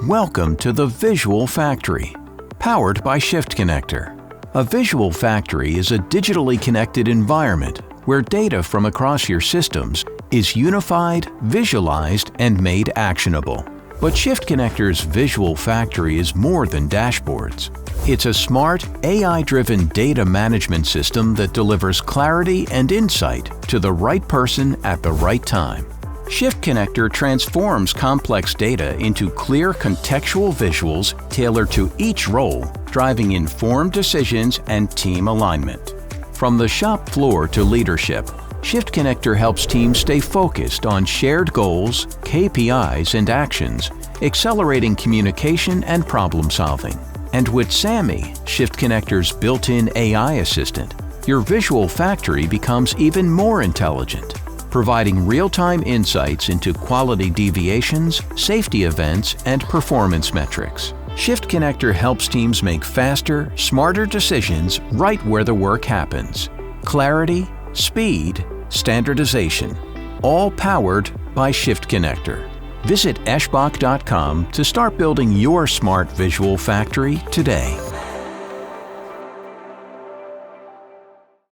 Welcome to the Visual Factory, powered by Shiftconnector. A visual factory is a digitally connected environment where data from across your systems is unified, visualized, and made actionable. But Shiftconnector's Visual Factory is more than dashboards. It's a smart, AI-driven data management system that delivers clarity and insight to the right person at the right time. Shiftconnector transforms complex data into clear contextual visuals tailored to each role, driving informed decisions and team alignment. From the shop floor to leadership, Shiftconnector helps teams stay focused on shared goals, KPIs, and actions, accelerating communication and problem solving. And with SAMI, Shiftconnector's built-in AI assistant, your visual factory becomes even more intelligent, providing real-time insights into quality deviations, safety events, and performance metrics. Shiftconnector helps teams make faster, smarter decisions right where the work happens. Clarity, speed, standardization, all powered by Shiftconnector. Visit eschbach.com to start building your smart visual factory today.